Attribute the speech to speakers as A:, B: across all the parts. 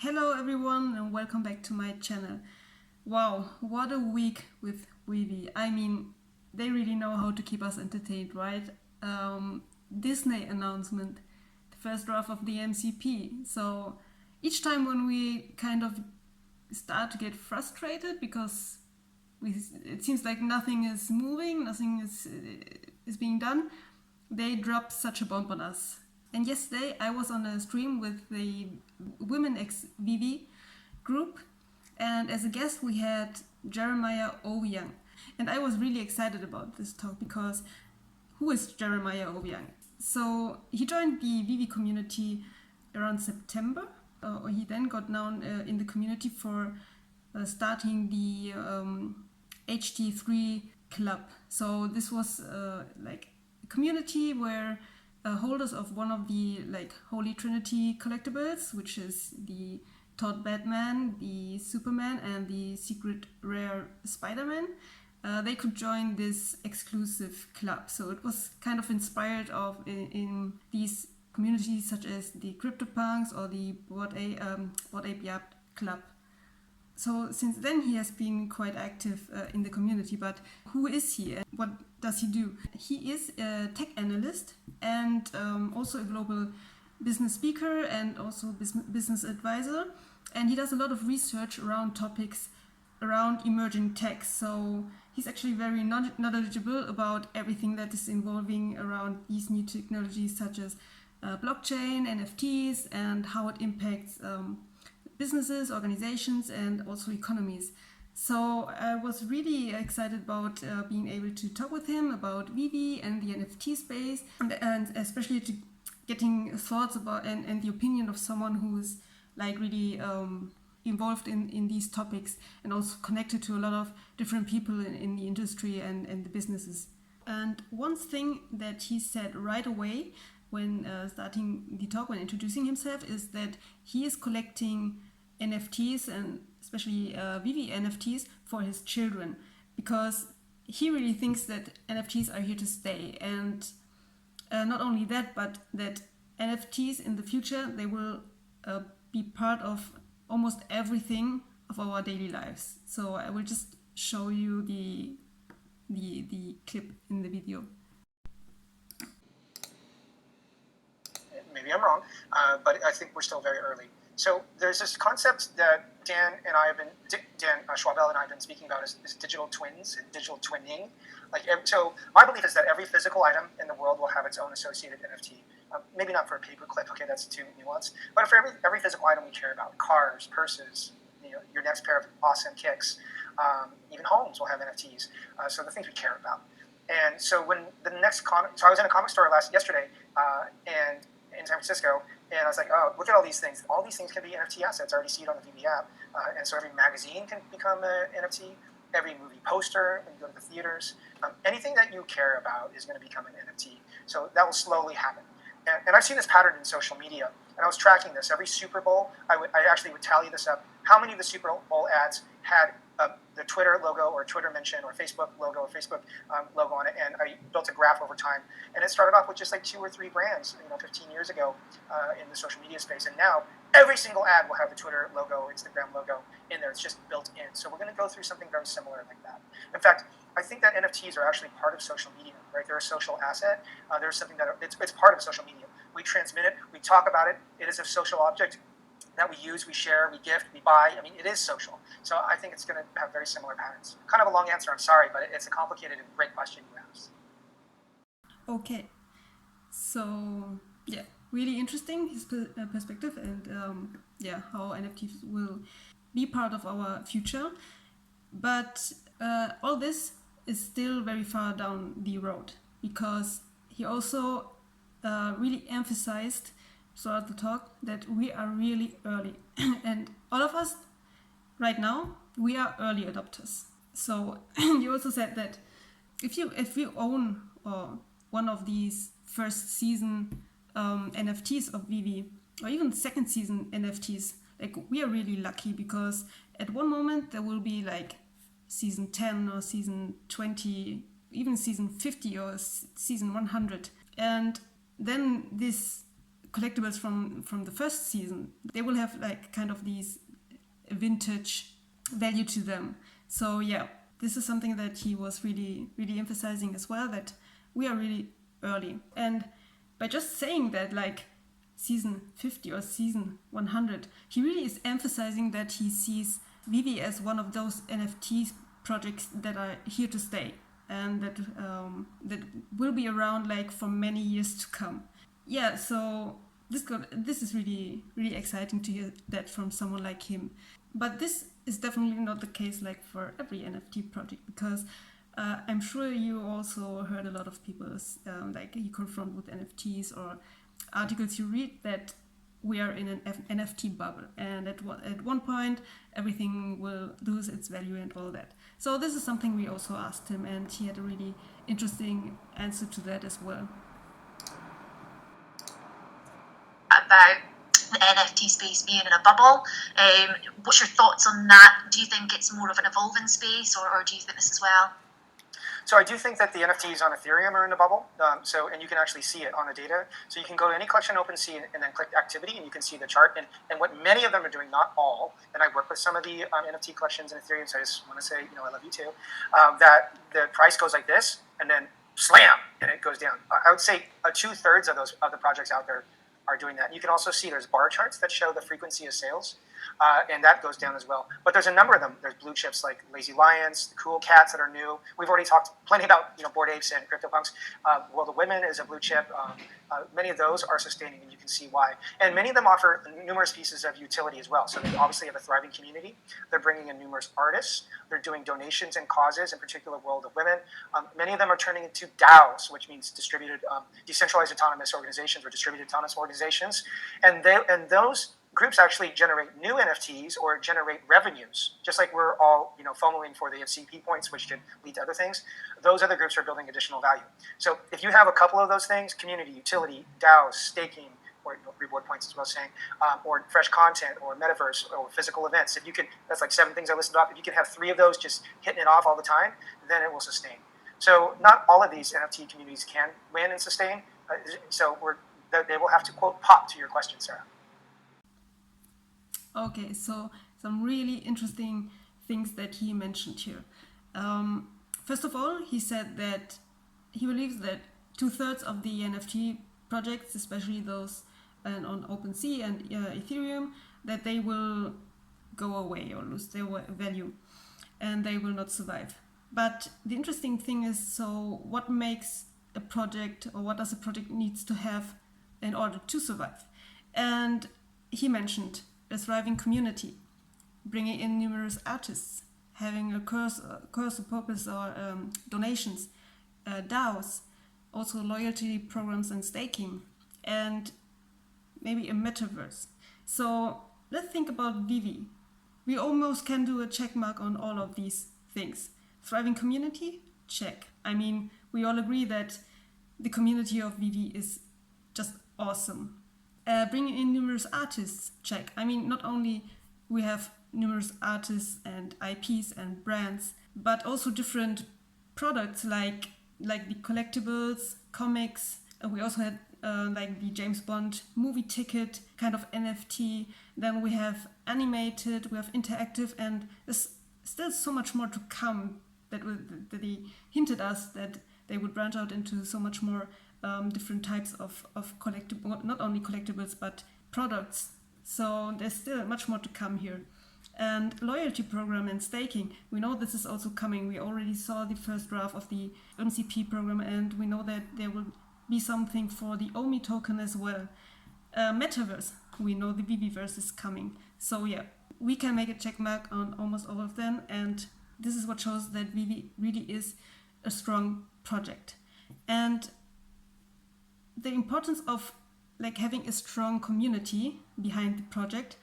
A: Hello everyone and welcome back to my channel. Wow, what a week with Veve. I mean, they really know how to keep us entertained, right? Disney announcement, the first draft of the MCP. So each time when we kind of start to get frustrated because it seems like nothing is moving, nothing is being done, they drop such a bomb on us. And yesterday I was on a stream with the WomenxVeve group, and as a guest we had Jeremiah Owyang. And I was really excited about this talk because who is Jeremiah Owyang? So he joined the Veve community around September. He then got known in the community for starting the HT3 club. So this was like a community where holders of one of the Holy Trinity collectibles, which is the Todd Batman, the Superman, and the secret rare Spider-Man, they could join this exclusive club. So it was kind of inspired in these communities such as the CryptoPunks or the Bored Ape Yacht Club. So since then he has been quite active in the community, but who is he and what does he do? He is a tech analyst and also a global business speaker and also business advisor, and he does a lot of research around topics around emerging tech. So he's actually very knowledgeable about everything that is involving around these new technologies such as blockchain, NFTs, and how it impacts businesses, organizations, and also economies. So I was really excited about being able to talk with him about Veve and the NFT space, and especially to getting thoughts about and the opinion of someone who is really involved in these topics and also connected to a lot of different people in the industry and the businesses. And one thing that he said right away when starting the talk, when introducing himself, is that he is collecting NFTs and especially Veve NFTs for his children, because he really thinks that NFTs are here to stay. And not only that, but that NFTs in the future, they will be part of almost everything of our daily lives. So I will just show you the clip in the video.
B: Maybe I'm wrong, but I think we're still very early. So there's this concept that Dan Schwabel and I have been speaking about is digital twins and digital twinning. So my belief is that every physical item in the world will have its own associated NFT. Maybe not for a paperclip, okay, that's too nuanced. But for every physical item we care about, cars, purses, your next pair of awesome kicks, even homes will have NFTs. So the things we care about. And so when the next so I was in a comic store yesterday, and in San Francisco, and I was like, oh, look at all these things. All these things can be NFT assets. I already see it on the Veve app. And so every magazine can become an NFT. Every movie poster when you go to the theaters. Anything that you care about is going to become an NFT. So that will slowly happen. And I've seen this pattern in social media. And I was tracking this. Every Super Bowl, I actually would tally this up. How many of the Super Bowl ads had the Twitter logo or Twitter mention or Facebook logo or Facebook logo on it, and I built a graph over time. And it started off with just 2 or 3 brands, 15 years ago in the social media space. And now every single ad will have the Twitter logo, Instagram logo in there. It's just built in. So we're going to go through something very similar like that. In fact, I think that NFTs are actually part of social media, right? They're a social asset. There's something that it's part of social media. We transmit it, we talk about it. It is a social object that we use, we share, we gift, we buy. I mean, it is social. So I think it's going to have very similar patterns. Kind of a long answer, I'm sorry, but it's a complicated and great question you asked.
A: Okay, so yeah, really interesting, his perspective, and how NFTs will be part of our future. But all this is still very far down the road, because he also really emphasized throughout the talk that we are really early. And all of us right now, we are early adopters. So you also said that if you own one of these first season NFTs of Veve, or even second season NFTs, we are really lucky, because at one moment there will be season 10 or season 20, even season 50 or season 100. And then this collectibles from the first season, they will have like kind of these vintage value to them. So yeah, this is something that he was really, really emphasizing as well, that we are really early. And by just saying that, like season 50 or season 100, he really is emphasizing that he sees Veve as one of those NFT projects that are here to stay and that will be around like for many years to come. Yeah, so this is really, really exciting to hear that from someone like him. But this is definitely not the case like for every NFT project, because I'm sure you also heard a lot of people like you confront with NFTs or articles you read that we are in an NFT bubble, and at one point everything will lose its value and all that. So this is something we also asked him, and he had a really interesting answer to that as well.
C: About the NFT space being in a bubble. What's your thoughts on that? Do you think it's more of an evolving space, or do you think this as well?
B: So I do think that the NFTs on Ethereum are in the bubble. And you can actually see it on the data. So you can go to any collection OpenSea and then click activity, and you can see the chart. And what many of them are doing, not all, and I work with some of the NFT collections in Ethereum, so I just want to say, I love you too, that the price goes like this, and then slam, and it goes down. I would say 2/3 of the projects out there are doing that. You can also see there's bar charts that show the frequency of sales, and that goes down as well. But there's a number of them. There's blue chips like Lazy Lions, the Cool Cats that are new. We've already talked plenty about Bored Apes and CryptoPunks. World of Women is a blue chip. Many of those are sustaining, and you can see why. And many of them offer numerous pieces of utility as well. So they obviously have a thriving community. They're bringing in numerous artists. They're doing donations and causes, in particular World of Women. Many of them are turning into DAOs, which means decentralized autonomous organizations or distributed autonomous organizations. And those groups actually generate new NFTs or generate revenues, just like we're all FOMOing for the CP points, which could lead to other things. Those other groups are building additional value. So if you have a couple of those things, community, utility, DAOs, staking, or reward points as well as saying, or fresh content, or metaverse, or physical events, if you can, that's like 7 things I listed off. If you can have 3 of those just hitting it off all the time, then it will sustain. So not all of these NFT communities can win and sustain. So they will have to, quote, pop to your question, Sarah.
A: Okay, so some really interesting things that he mentioned here. First of all, he said that he believes that 2/3 of the NFT projects, especially those on OpenSea and Ethereum, that they will go away or lose their value and they will not survive. But the interesting thing is, so what makes a project, or what does a project needs to have in order to survive? And he mentioned a thriving community, bringing in numerous artists, having a cursor purpose or donations, DAOs, also loyalty programs and staking, and maybe a metaverse. So let's think about Veve. We almost can do a check mark on all of these things. Thriving community? Check. I mean, we all agree that the community of Veve is just awesome. Bringing in numerous artists, check. I mean, not only we have numerous artists and IPs and brands, but also different products like the collectibles, comics. We also had like the James Bond movie ticket, kind of NFT. Then we have animated, we have interactive, and there's still so much more to come that they hinted us that they would branch out into so much more different types of collectible, not only collectibles, but products. So there's still much more to come here. And loyalty program and staking, we know this is also coming. We already saw the first draft of the MCP program, and we know that there will be something for the OMI token as well. Metaverse, we know the Veveverse is coming. So yeah, we can make a check mark on almost all of them, and this is what shows that Veve really is a strong project. And the importance of like having a strong community behind the project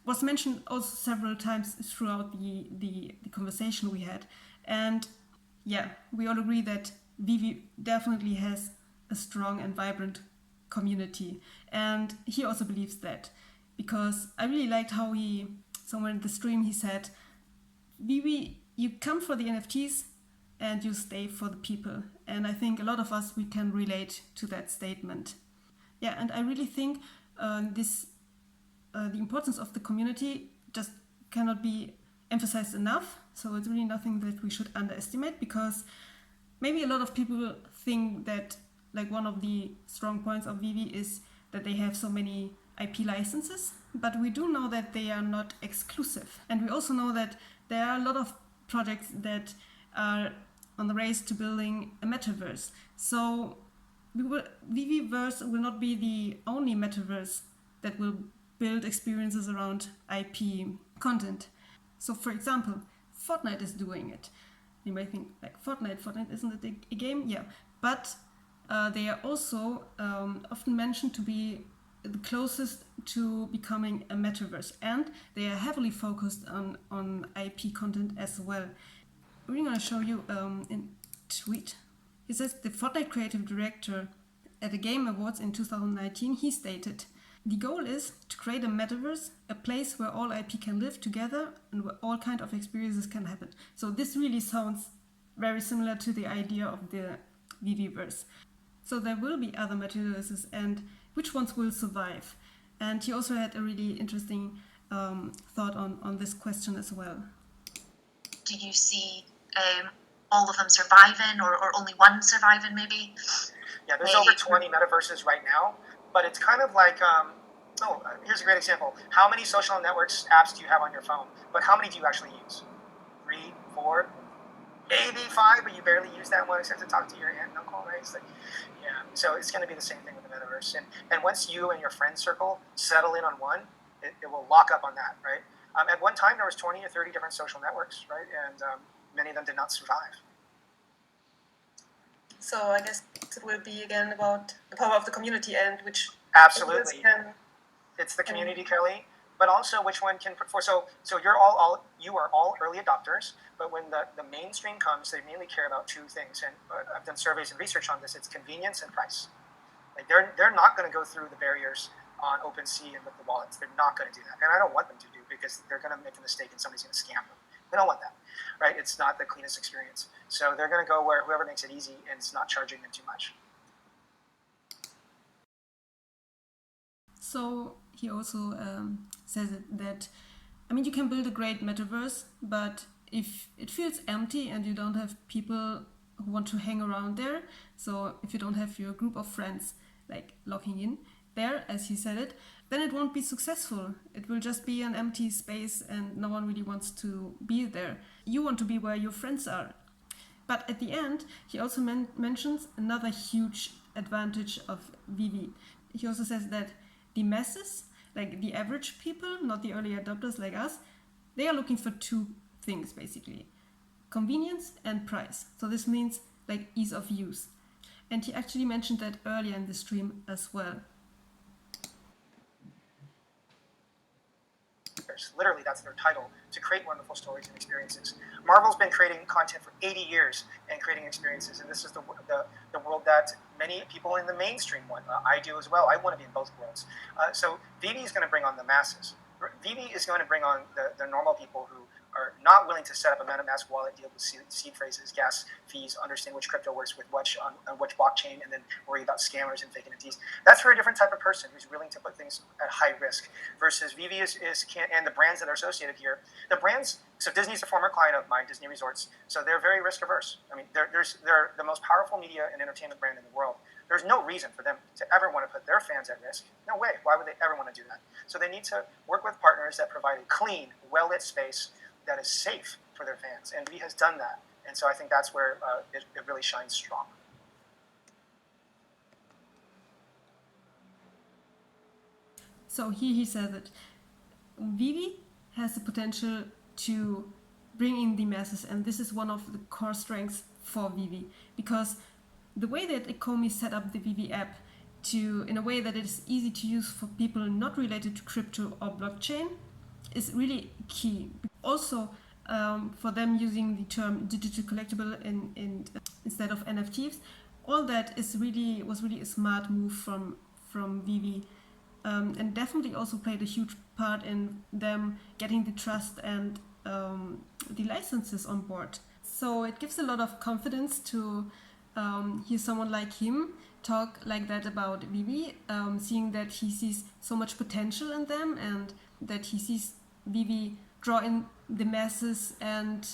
A: was mentioned also several times throughout the conversation we had. And yeah, we all agree that Veve definitely has a strong and vibrant community. And he also believes that, because I really liked how somewhere in the stream he said, Veve, you come for the NFTs and you stay for the people. And I think a lot of us, we can relate to that statement. Yeah, and I really think the importance of the community just cannot be emphasized enough. So it's really nothing that we should underestimate, because maybe a lot of people think that like one of the strong points of Veve is that they have so many IP licenses, but we do know that they are not exclusive. And we also know that there are a lot of projects that are on the race to building a metaverse. So Veveverse will not be the only metaverse that will build experiences around IP content. So for example, Fortnite is doing it. You may think, like, Fortnite isn't it a game? Yeah, but they are also often mentioned to be the closest to becoming a metaverse, and they are heavily focused on IP content as well. We're going to show you in tweet. He says the Fortnite creative director at the Game Awards in 2019, he stated, "The goal is to create a metaverse, a place where all IP can live together and where all kind of experiences can happen." So this really sounds very similar to the idea of the Veveverse. So there will be other metaverses, and which ones will survive? And he also had a really interesting thought on this question as well.
C: Do you see all of them surviving, or only one surviving maybe?
B: Yeah, there's over 20 metaverses right now, but it's kind of like, here's a great example. How many social networks apps do you have on your phone? But how many do you actually use? 3, 4, maybe 5, but you barely use that one except to talk to your aunt and uncle, right? It's like, yeah. So it's going to be the same thing with the metaverse. And once you and your friend circle settle in on one, it will lock up on that, right? At one time, there was 20 or 30 different social networks, right? And many of them did not survive.
A: So I guess it will be again about the power of the community and which
B: absolutely it's the community, Kelly, but also which one can put forth. So you are all early adopters, but when the mainstream comes, they mainly care about 2 things. And I've done surveys and research on this. It's convenience and price. Like they're not going to go through the barriers on OpenSea and with the wallets. They're not going to do that, and I don't want them to do, because they're going to make a mistake and somebody's going to scam them. We don't want that, right? It's not the cleanest experience. So they're going to go where whoever makes it easy and it's not charging them too much.
A: So he also says that, I mean, you can build a great metaverse, but if it feels empty and you don't have people who want to hang around there, so if you don't have your group of friends like logging in there, as he said it, then it won't be successful. It will just be an empty space and no one really wants to be there. You want to be where your friends are. But at the end, he also mentions another huge advantage of Veve. He also says that the masses, like the average people, not the early adopters like us, they are looking for 2 things basically: convenience and price. So this means like ease of use. And he actually mentioned that earlier in the stream as well.
B: Literally, that's their title, to create wonderful stories and experiences. Marvel's been creating content for 80 years and creating experiences, and this is the world that many people in the mainstream want. I do as well. I want to be in both worlds. So Veve is going to bring on the masses. Veve is going to bring on the normal people who are not willing to set up a MetaMask wallet, deal with seed phrases, gas fees, understand which crypto works with which on which blockchain, and then worry about scammers and fake NFTs. That's for a different type of person who's willing to put things at high risk. Versus Veve and the brands that are associated here. The brands. So Disney's a former client of mine, Disney Resorts. So they're very risk averse. I mean, they're the most powerful media and entertainment brand in the world. There's no reason for them to ever want to put their fans at risk. No way. Why would they ever want to do that? So they need to work with partners that provide a clean, well-lit space that is safe for their fans. And Veve has done that. And so I think that's where it really shines strong.
A: So here he says that Veve has the potential to bring in the masses, and this is one of the core strengths for Veve, because the way that Ecomi set up the Veve app in a way that it is easy to use for people not related to crypto or blockchain is really key. Also, for them using the term digital collectible instead of NFTs, all that was really a smart move from Veve, and definitely also played a huge part in them getting the trust and the licenses on board. So it gives a lot of confidence to hear someone like him talk like that about Veve, seeing that he sees so much potential in them and that he sees Veve draw in the masses and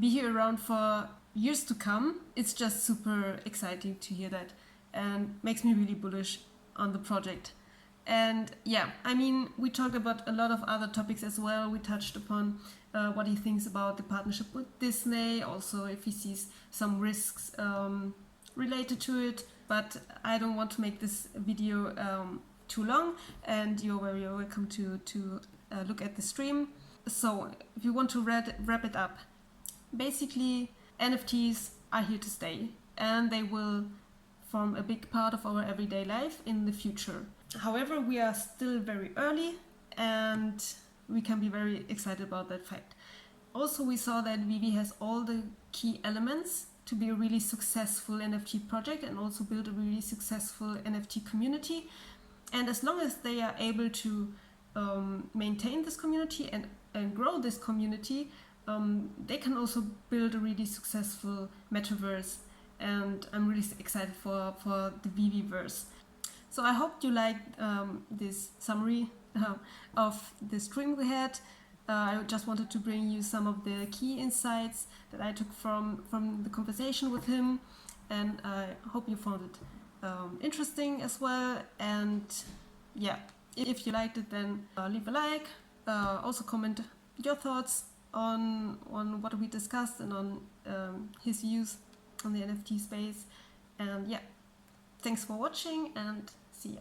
A: be here around for years to come. It's just super exciting to hear that and makes me really bullish on the project. And yeah, I mean, we talked about a lot of other topics as well. We touched upon what he thinks about the partnership with Disney, also if he sees some risks related to it. But I don't want to make this video too long, and you're very welcome to look at the stream. So if you want to wrap it up, basically NFTs are here to stay, and they will form a big part of our everyday life in the future. However, we are still very early, and we can be very excited about that fact. Also, we saw that Veve has all the key elements to be a really successful NFT project and also build a really successful NFT community. And as long as they are able to maintain this community and grow this community, they can also build a really successful metaverse. And I'm really excited for the Veveverse. So I hope you liked this summary of the stream we had. I just wanted to bring you some of the key insights that I took from the conversation with him, and I hope you found it interesting as well. And yeah, if you liked it, then leave a like. Also comment your thoughts on what we discussed and on his views on the NFT space. And yeah, thanks for watching, and see ya.